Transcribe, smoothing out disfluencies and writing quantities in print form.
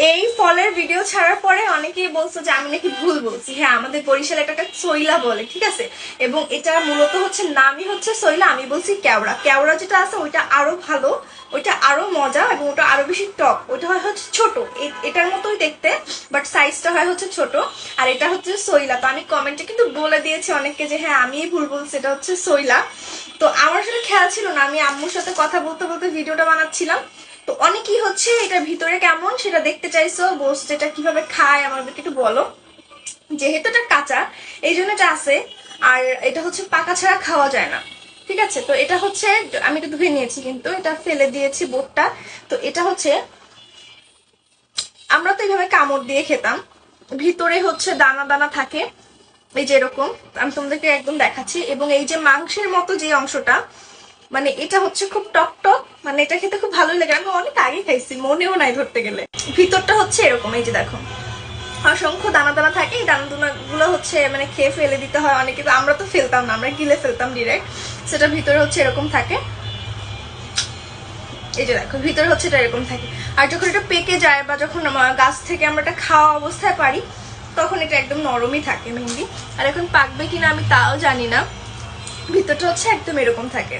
এই ফলের ভিডিও ছাড়ার পরে অনেকেই বলছো যে আমি নাকি ভুল বলছি। হ্যাঁ, আমাদের বরিশালে এটাকে সইলা বলে, ঠিক আছে। এবং এটা মূলত হচ্ছে নামই হচ্ছে সইলা, আমি বলছি কেওড়া। কেওড়া যেটা আছে ওইটা আরো ভালো, ওইটা আরো মজা এবং ওটা আরো বেশি টক। ওইটা হয় হচ্ছে ছোট, এটার মতোই দেখতে, বাট সাইজটা হয় হচ্ছে ছোট। আর এটা হচ্ছে সইলা। তো আমি কমেন্টে কিন্তু বলে দিয়েছি অনেককে যে হ্যাঁ আমিই ভুল বলছি, এটা হচ্ছে সইলা। তো আমার আসলে খেয়াল ছিল না, আমি আম্মুর সাথে কথা বলতে বলতে ভিডিওটা বানাচ্ছিলাম। তো অনেকেই হচ্ছে এটার ভিতরে কেমন সেটা দেখতে চাইছো, বলছো এটা কিভাবে খায় আমাদেরকে একটু বলো। যেহেতু এটা কাঁচা এই জন্য এটা আছে। আর এটা হচ্ছে পাকা ছাড়া খাওয়া যায় না, ঠিক আছে। তো এটা হচ্ছে আমি একটু ধুয়ে নিয়েছি, কিন্তু এটা ফেলে দিয়েছি বোটটা। তো এটা হচ্ছে আমরা তো এইভাবে কামড় দিয়ে খেতাম, ভিতরে হচ্ছে দানা দানা থাকে, এই যে এরকম। আমি তোমাদেরকে একদম দেখাচ্ছি। এবং এই যে মাংসের মতো যে অংশটা, মানে এটা হচ্ছে খুব টক টক, মানে এটা খেতে খুব ভালোই লাগে। আমি অনেক আগে খাইছি, মনেও নাই ধরতে গেলে। ভিতরটা হচ্ছে এরকম, এই যে দেখো অসংখ্য দানা দানা থাকে। এই দানা দানা গুলো হচ্ছে মানে খেয়ে ফেলে দিতে হয় অনেকে, তো আমরা তো ফেলতাম না, আমরা গিলে ফেলতাম ডিরেক্ট। সেটা ভিতরে হচ্ছে এরকম থাকে, এই যে দেখো ভিতরে হচ্ছে এটা এরকম থাকে। আর যখন এটা পেকে যায় বা যখন গাছ থেকে আমরা এটা খাওয়া অবস্থায় পারি, তখন এটা একদম নরমই থাকে মেহেন্দি। আর এখন পাকবে কিনা আমি তাও জানি না, ভিতরটা হচ্ছে একদম এরকম থাকে।